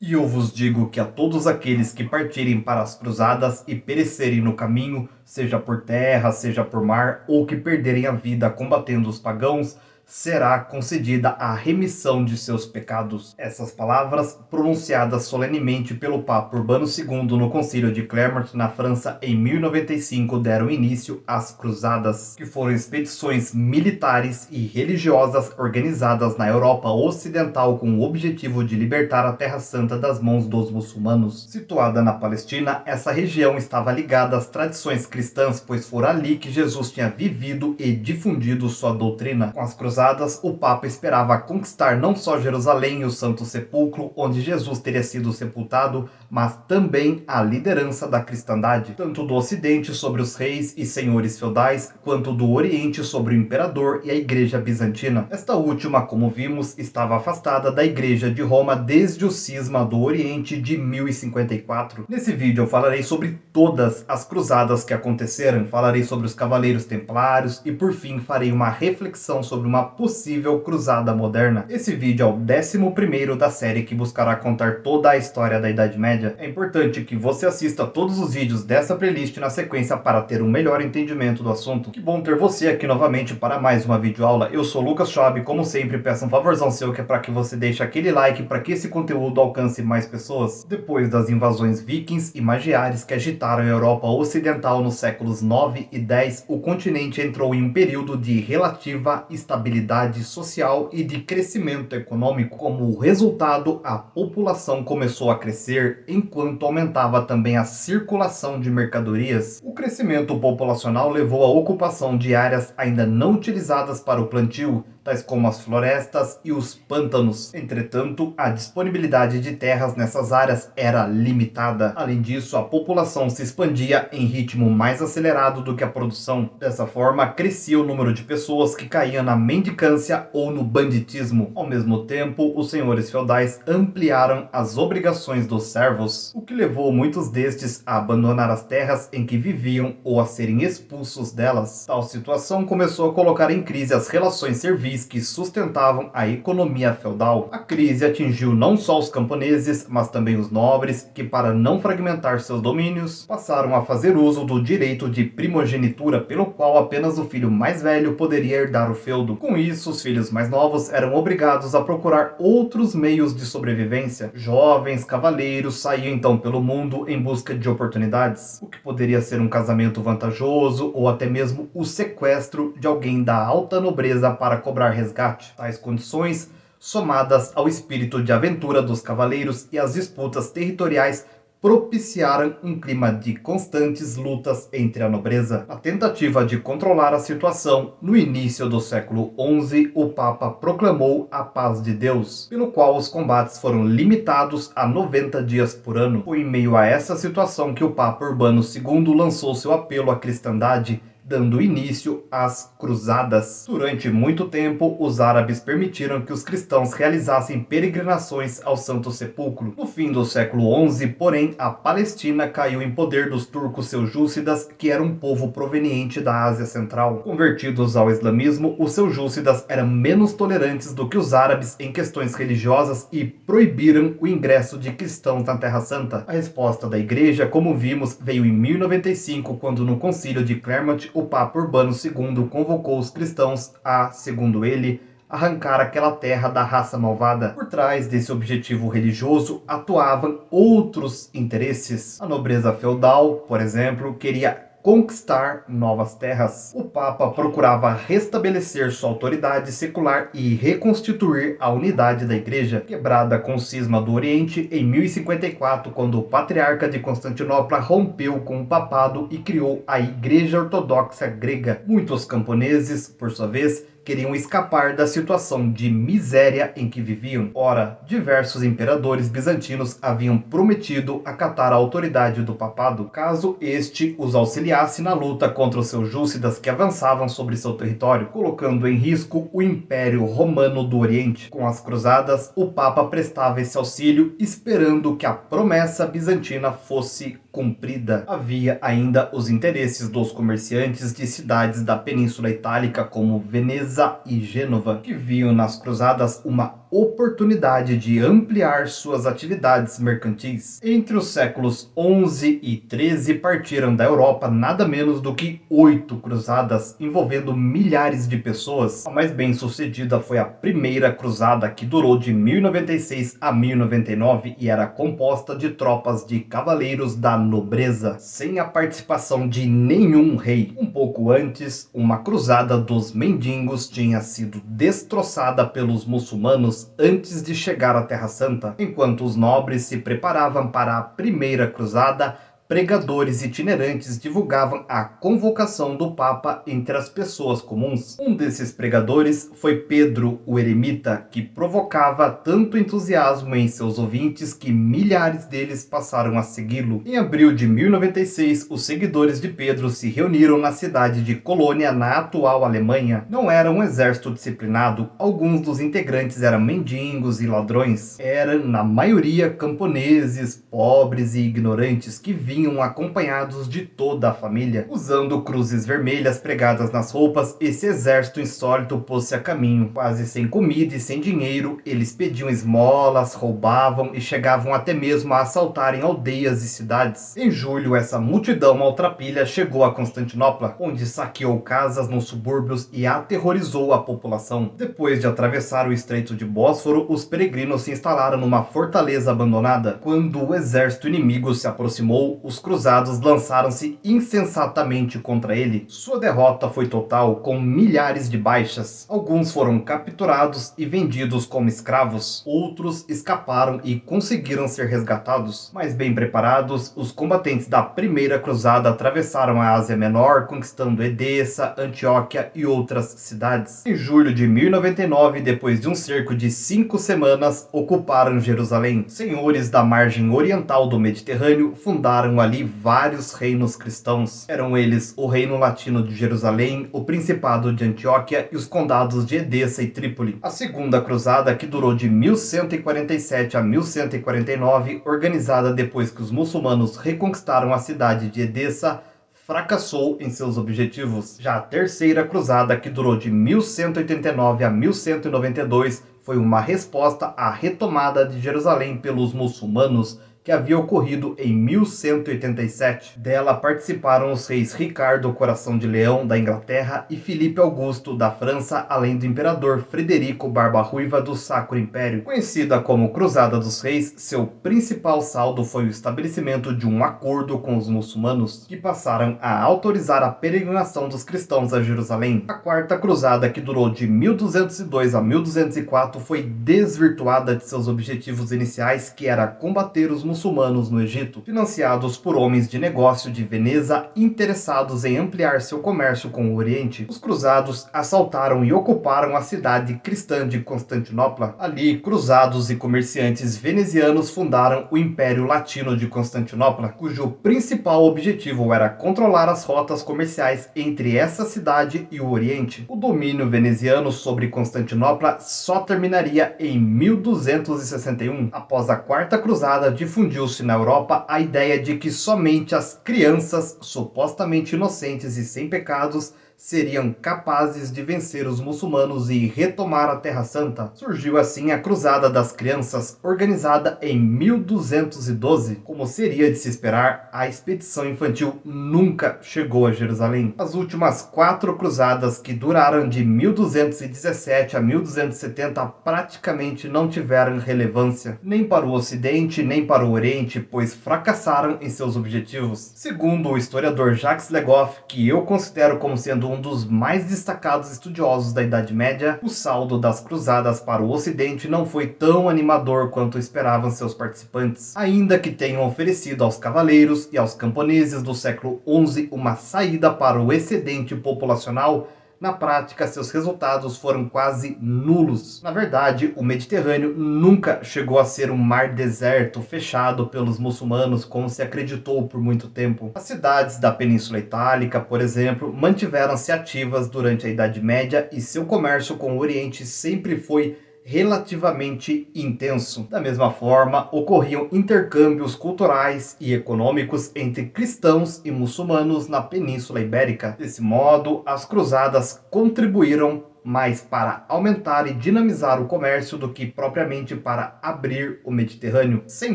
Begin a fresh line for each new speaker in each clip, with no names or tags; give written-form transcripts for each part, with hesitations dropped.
E eu vos digo que a todos aqueles que partirem para as cruzadas e perecerem no caminho, seja por terra, seja por mar, ou que perderem a vida combatendo os pagãos, será concedida a remissão de seus pecados. Essas palavras, pronunciadas solenemente pelo Papa Urbano II no Concílio de Clermont, na França, em 1095, deram início às Cruzadas, que foram expedições militares e religiosas organizadas na Europa Ocidental com o objetivo de libertar a Terra Santa das mãos dos muçulmanos. Situada na Palestina, essa região estava ligada às tradições cristãs, pois fora ali que Jesus tinha vivido e difundido sua doutrina. Com as cruzadas, o Papa esperava conquistar não só Jerusalém e o Santo Sepulcro, onde Jesus teria sido sepultado, mas também a liderança da cristandade, tanto do Ocidente sobre os reis e senhores feudais, quanto do Oriente sobre o imperador e a Igreja Bizantina. Esta última, como vimos, estava afastada da Igreja de Roma desde o cisma do Oriente de 1054. Nesse vídeo eu falarei sobre todas as cruzadas que aconteceram, falarei sobre os Cavaleiros Templários e por fim farei uma reflexão sobre uma possível cruzada moderna. Esse vídeo é o 11º da série que buscará contar toda a história da Idade Média. É importante que você assista todos os vídeos dessa playlist na sequência para ter um melhor entendimento do assunto. Que bom ter você aqui novamente para mais uma videoaula. Eu sou Lucas Schwab e como sempre peço um favorzão seu que é para que você deixe aquele like para que esse conteúdo alcance mais pessoas. Depois das invasões vikings e magiares que agitaram a Europa Ocidental nos séculos 9 e 10, o continente entrou em um período de relativa estabilidade social e de crescimento econômico. Como resultado, a população começou a crescer, enquanto aumentava também a circulação de mercadorias. O crescimento populacional levou à ocupação de áreas ainda não utilizadas para o plantio, tais como as florestas e os pântanos. Entretanto, a disponibilidade de terras nessas áreas era limitada. Além disso, a população se expandia em ritmo mais acelerado do que a produção. Dessa forma, crescia o número de pessoas que caíam na mendicância ou no banditismo. Ao mesmo tempo, os senhores feudais ampliaram as obrigações dos servos, o que levou muitos destes a abandonar as terras em que viviam ou a serem expulsos delas. Tal situação começou a colocar em crise as relações servis que sustentavam a economia feudal. A crise atingiu não só os camponeses, mas também os nobres, que para não fragmentar seus domínios, passaram a fazer uso do direito de primogenitura, pelo qual apenas o filho mais velho poderia herdar o feudo. Com isso, os filhos mais novos eram obrigados a procurar outros meios de sobrevivência. Jovens cavaleiros saíam então pelo mundo em busca de oportunidades, o que poderia ser um casamento vantajoso ou até mesmo o sequestro de alguém da alta nobreza para cobrar resgate. Tais condições, somadas ao espírito de aventura dos cavaleiros e às disputas territoriais, propiciaram um clima de constantes lutas entre a nobreza. Na tentativa de controlar a situação, no início do século XI, o Papa proclamou a paz de Deus, pelo qual os combates foram limitados a 90 dias por ano. Foi em meio a essa situação que o Papa Urbano II lançou seu apelo à cristandade, dando início às cruzadas. Durante muito tempo, os árabes permitiram que os cristãos realizassem peregrinações ao Santo Sepulcro. No fim do século XI, porém, a Palestina caiu em poder dos turcos seljúcidas, que era um povo proveniente da Ásia Central. Convertidos ao islamismo, os seljúcidas eram menos tolerantes do que os árabes em questões religiosas e proibiram o ingresso de cristãos na Terra Santa. A resposta da igreja, como vimos, veio em 1095, quando no Concílio de Clermont o Papa Urbano II convocou os cristãos a, segundo ele, arrancar aquela terra da raça malvada. Por trás desse objetivo religioso atuavam outros interesses. A nobreza feudal, por exemplo, queria conquistar novas terras. O Papa procurava restabelecer sua autoridade secular e reconstituir a unidade da Igreja, quebrada com o cisma do Oriente em 1054, quando o patriarca de Constantinopla rompeu com o papado e criou a Igreja Ortodoxa Grega. Muitos camponeses, por sua vez, queriam escapar da situação de miséria em que viviam. Ora, diversos imperadores bizantinos haviam prometido acatar a autoridade do papado, caso este os auxiliasse na luta contra os seljúcidas que avançavam sobre seu território, colocando em risco o Império Romano do Oriente. Com as cruzadas, o Papa prestava esse auxílio, esperando que a promessa bizantina fosse cumprida. Havia ainda os interesses dos comerciantes de cidades da Península Itálica como Veneza e Gênova, que viam nas cruzadas uma oportunidade de ampliar suas atividades mercantis. Entre os séculos 11 e 13 partiram da Europa nada menos do que 8 cruzadas, envolvendo milhares de pessoas. A mais bem-sucedida foi a Primeira Cruzada, que durou de 1096 a 1099 e era composta de tropas de cavaleiros da nobreza, sem a participação de nenhum rei. Um pouco antes, uma cruzada dos mendigos tinha sido destroçada pelos muçulmanos antes de chegar à Terra Santa. Enquanto os nobres se preparavam para a Primeira Cruzada, pregadores itinerantes divulgavam a convocação do Papa entre as pessoas comuns. Um desses pregadores foi Pedro o Eremita, que provocava tanto entusiasmo em seus ouvintes que milhares deles passaram a segui-lo. Em abril de 1096, os seguidores de Pedro se reuniram na cidade de Colônia, na atual Alemanha. Não era um exército disciplinado, alguns dos integrantes eram mendigos e ladrões. Eram, na maioria, camponeses, pobres e ignorantes que vinham acompanhados de toda a família. Usando cruzes vermelhas pregadas nas roupas, esse exército insólito pôs-se a caminho. Quase sem comida e sem dinheiro, eles pediam esmolas, roubavam e chegavam até mesmo a assaltarem aldeias e cidades. Em julho, essa multidão maltrapilha chegou a Constantinopla, onde saqueou casas nos subúrbios e aterrorizou a população. Depois de atravessar o Estreito de Bósforo, os peregrinos se instalaram numa fortaleza abandonada. Quando o exército inimigo se aproximou, os cruzados lançaram-se insensatamente contra ele. Sua derrota foi total, com milhares de baixas. Alguns foram capturados e vendidos como escravos. Outros escaparam e conseguiram ser resgatados. Mais bem preparados, os combatentes da Primeira Cruzada atravessaram a Ásia Menor, conquistando Edessa, Antioquia e outras cidades. Em julho de 1099, depois de um cerco de 5 semanas, ocuparam Jerusalém. Senhores da margem oriental do Mediterrâneo fundaram ali vários reinos cristãos. Eram eles o Reino Latino de Jerusalém, o Principado de Antioquia e os condados de Edessa e Trípoli. A Segunda Cruzada, que durou de 1147 a 1149, organizada depois que os muçulmanos reconquistaram a cidade de Edessa, fracassou em seus objetivos. Já a Terceira Cruzada, que durou de 1189 a 1192, foi uma resposta à retomada de Jerusalém pelos muçulmanos, que havia ocorrido em 1187. Dela participaram os reis Ricardo Coração de Leão, da Inglaterra, e Filipe Augusto, da França, além do imperador Frederico Barba Ruiva, do Sacro Império. Conhecida como Cruzada dos Reis, seu principal saldo foi o estabelecimento de um acordo com os muçulmanos, que passaram a autorizar a peregrinação dos cristãos a Jerusalém. A Quarta Cruzada, que durou de 1202 a 1204, foi desvirtuada de seus objetivos iniciais, que era combater os muçulmanos no Egito, financiados por homens de negócio de Veneza interessados em ampliar seu comércio com o Oriente. Os cruzados assaltaram e ocuparam a cidade cristã de Constantinopla. Ali, cruzados e comerciantes venezianos fundaram o Império Latino de Constantinopla, cujo principal objetivo era controlar as rotas comerciais entre essa cidade e o Oriente. O domínio veneziano sobre Constantinopla só terminaria em 1261, após a Quarta Cruzada difundiu-se na Europa a ideia de que somente as crianças, supostamente inocentes e sem pecados, seriam capazes de vencer os muçulmanos e retomar a Terra Santa. Surgiu assim a Cruzada das Crianças, organizada em 1212. Como seria de se esperar, a expedição infantil nunca chegou a Jerusalém. As últimas 4 cruzadas, que duraram de 1217 a 1270, praticamente não tiveram relevância, nem para o Ocidente, nem para o Oriente, pois fracassaram em seus objetivos. Segundo o historiador Jacques Le Goff, que eu considero como sendo um dos mais destacados estudiosos da Idade Média, o saldo das cruzadas para o Ocidente não foi tão animador quanto esperavam seus participantes, ainda que tenham oferecido aos cavaleiros e aos camponeses do século XI uma saída para o excedente populacional. Na prática, seus resultados foram quase nulos. Na verdade, o Mediterrâneo nunca chegou a ser um mar deserto fechado pelos muçulmanos, como se acreditou por muito tempo. As cidades da Península Itálica, por exemplo, mantiveram-se ativas durante a Idade Média e seu comércio com o Oriente sempre foi relativamente intenso. Da mesma forma, ocorriam intercâmbios culturais e econômicos entre cristãos e muçulmanos na Península Ibérica. Desse modo, as cruzadas contribuíram mais para aumentar e dinamizar o comércio do que propriamente para abrir o Mediterrâneo. Sem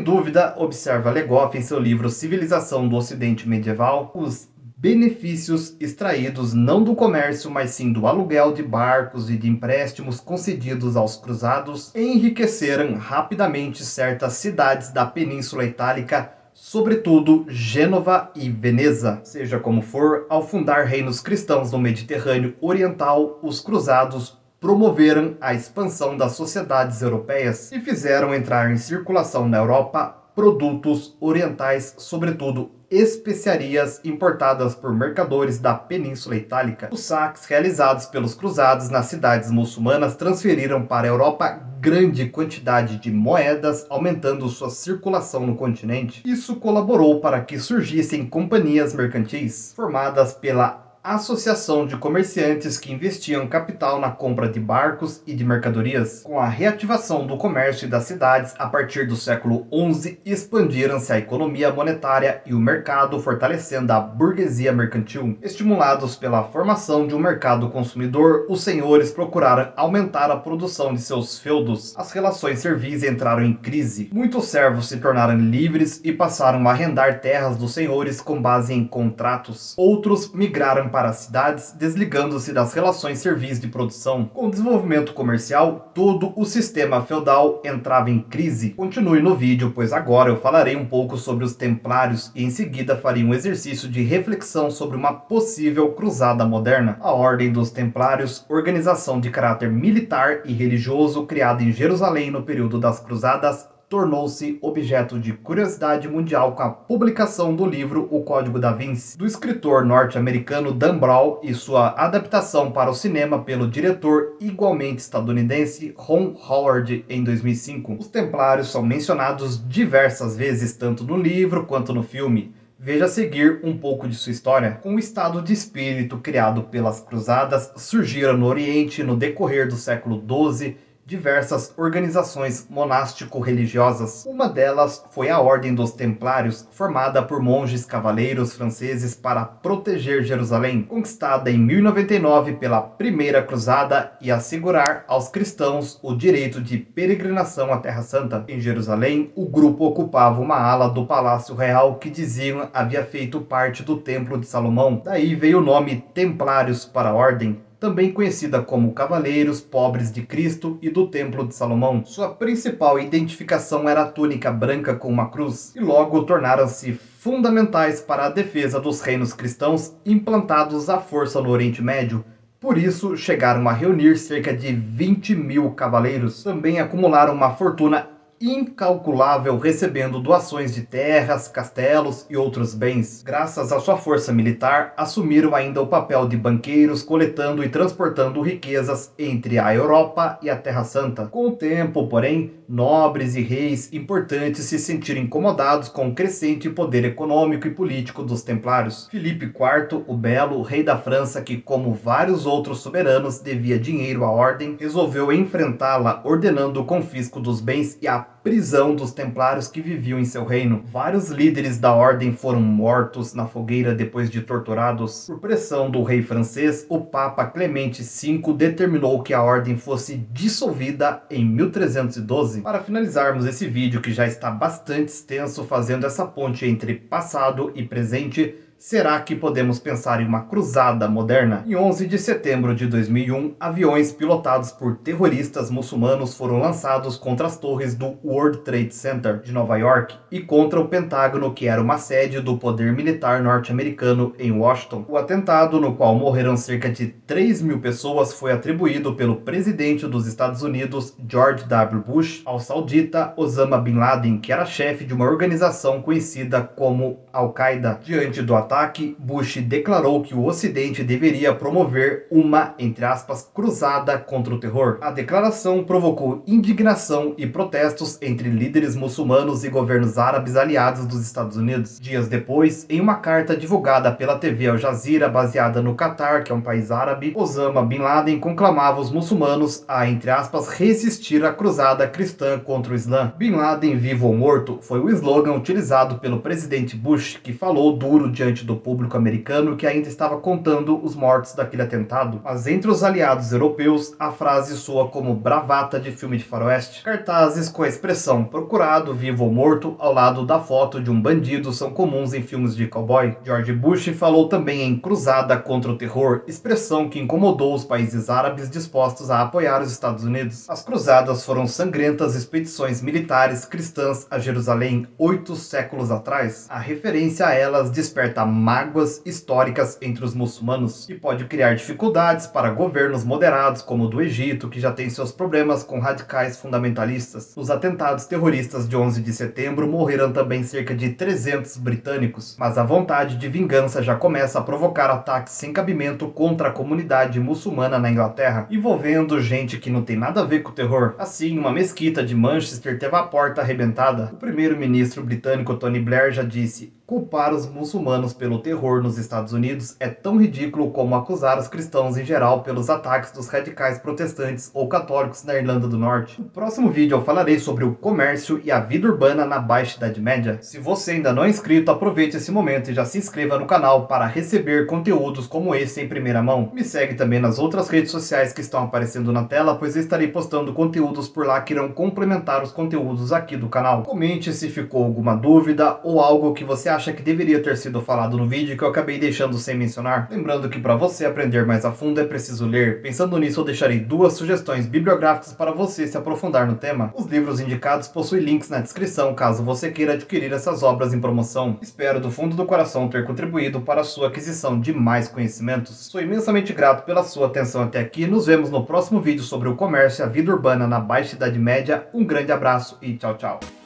dúvida, observa Legoff em seu livro Civilização do Ocidente Medieval, os benefícios extraídos não do comércio, mas sim do aluguel de barcos e de empréstimos concedidos aos cruzados enriqueceram rapidamente certas cidades da Península Itálica, sobretudo Gênova e Veneza. Seja como for, ao fundar reinos cristãos no Mediterrâneo Oriental, os cruzados promoveram a expansão das sociedades europeias e fizeram entrar em circulação na Europa produtos orientais, sobretudo especiarias importadas por mercadores da Península Itálica. Os saques realizados pelos cruzados nas cidades muçulmanas transferiram para a Europa grande quantidade de moedas, aumentando sua circulação no continente. Isso colaborou para que surgissem companhias mercantis, formadas pela associação de comerciantes que investiam capital na compra de barcos e de mercadorias. Com a reativação do comércio das cidades a partir do século XI, expandiram-se a economia monetária e o mercado, fortalecendo a burguesia mercantil. Estimulados pela formação de um mercado consumidor, os senhores procuraram aumentar a produção de seus feudos. As relações servis entraram em crise. Muitos servos se tornaram livres e passaram a arrendar terras dos senhores com base em contratos. Outros migraram para as cidades, desligando-se das relações servis de produção. Com o desenvolvimento comercial, todo o sistema feudal entrava em crise. Continue no vídeo, pois agora eu falarei um pouco sobre os templários e em seguida farei um exercício de reflexão sobre uma possível cruzada moderna. A Ordem dos Templários, organização de caráter militar e religioso criada em Jerusalém no período das Cruzadas, tornou-se objeto de curiosidade mundial com a publicação do livro O Código da Vinci, do escritor norte-americano Dan Brown e sua adaptação para o cinema pelo diretor igualmente estadunidense Ron Howard em 2005. Os Templários são mencionados diversas vezes tanto no livro quanto no filme. Veja a seguir um pouco de sua história. Com o estado de espírito criado pelas Cruzadas, surgiram no Oriente no decorrer do século XII diversas organizações monástico-religiosas. Uma delas foi a Ordem dos Templários, formada por monges cavaleiros franceses para proteger Jerusalém, conquistada em 1099 pela Primeira Cruzada e assegurar aos cristãos o direito de peregrinação à Terra Santa. Em Jerusalém, o grupo ocupava uma ala do Palácio Real que diziam havia feito parte do Templo de Salomão. Daí veio o nome Templários para a ordem, também conhecida como Cavaleiros Pobres de Cristo e do Templo de Salomão. Sua principal identificação era a túnica branca com uma cruz, e logo tornaram-se fundamentais para a defesa dos reinos cristãos implantados à força no Oriente Médio. Por isso, chegaram a reunir cerca de 20.000 cavaleiros. Também acumularam uma fortuna incalculável, recebendo doações de terras, castelos e outros bens. Graças à sua força militar, assumiram ainda o papel de banqueiros, coletando e transportando riquezas entre a Europa e a Terra Santa. Com o tempo, porém, nobres e reis importantes se sentiram incomodados com o crescente poder econômico e político dos templários. Filipe IV, o Belo, rei da França, que como vários outros soberanos devia dinheiro à ordem, resolveu enfrentá-la, ordenando o confisco dos bens e a prisão dos templários que viviam em seu reino. Vários líderes da ordem foram mortos na fogueira depois de torturados. Por pressão do rei francês, o Papa Clemente V determinou que a ordem fosse dissolvida em 1312. Para finalizarmos esse vídeo, que já está bastante extenso, fazendo essa ponte entre passado e presente, será que podemos pensar em uma cruzada moderna? Em 11 de setembro de 2001, aviões pilotados por terroristas muçulmanos foram lançados contra as torres do World Trade Center de Nova York e contra o Pentágono, que era uma sede do poder militar norte-americano em Washington. O atentado, no qual morreram cerca de 3.000 pessoas, foi atribuído pelo presidente dos Estados Unidos, George W. Bush, ao saudita Osama Bin Laden, que era chefe de uma organização conhecida como Al-Qaeda. Diante do ataque, Bush declarou que o Ocidente deveria promover uma, entre aspas, cruzada contra o terror. A declaração provocou indignação e protestos entre líderes muçulmanos e governos árabes aliados dos Estados Unidos. Dias depois, em uma carta divulgada pela TV Al Jazeera, baseada no Catar, que é um país árabe, Osama Bin Laden conclamava os muçulmanos a, entre aspas, resistir à cruzada cristã contra o Islã. Bin Laden, vivo ou morto, foi o slogan utilizado pelo presidente Bush, que falou duro diante diante do público americano que ainda estava contando os mortos daquele atentado. Mas entre os aliados europeus, a frase soa como bravata de filme de faroeste. Cartazes com a expressão "procurado, vivo ou morto" ao lado da foto de um bandido são comuns em filmes de cowboy. George Bush falou também em cruzada contra o terror, expressão que incomodou os países árabes dispostos a apoiar os Estados Unidos. As cruzadas foram sangrentas expedições militares cristãs a Jerusalém 8 séculos atrás. A referência a elas desperta mágoas históricas entre os muçulmanos e pode criar dificuldades para governos moderados como o do Egito, que já tem seus problemas com radicais fundamentalistas. Nos atentados terroristas de 11 de setembro morreram também cerca de 300 britânicos, mas a vontade de vingança já começa a provocar ataques sem cabimento contra a comunidade muçulmana na Inglaterra, envolvendo gente que não tem nada a ver com o terror. Assim, uma mesquita de Manchester teve a porta arrebentada. O primeiro-ministro britânico Tony Blair já disse: culpar os muçulmanos pelo terror nos Estados Unidos é tão ridículo como acusar os cristãos em geral pelos ataques dos radicais protestantes ou católicos na Irlanda do Norte. No próximo vídeo eu falarei sobre o comércio e a vida urbana na Baixa Idade Média. Se você ainda não é inscrito, aproveite esse momento e já se inscreva no canal para receber conteúdos como esse em primeira mão. Me segue também nas outras redes sociais que estão aparecendo na tela, pois eu estarei postando conteúdos por lá que irão complementar os conteúdos aqui do canal. Comente se ficou alguma dúvida ou algo que você acha que deveria ter sido falado no vídeo que eu acabei deixando sem mencionar. Lembrando que para você aprender mais a fundo é preciso ler. Pensando nisso, eu deixarei 2 sugestões bibliográficas para você se aprofundar no tema. Os livros indicados possuem links na descrição caso você queira adquirir essas obras em promoção. Espero do fundo do coração ter contribuído para a sua aquisição de mais conhecimentos. Sou imensamente grato pela sua atenção até aqui. Nos vemos no próximo vídeo sobre o comércio e a vida urbana na Baixa Idade Média. Um grande abraço e tchau, tchau.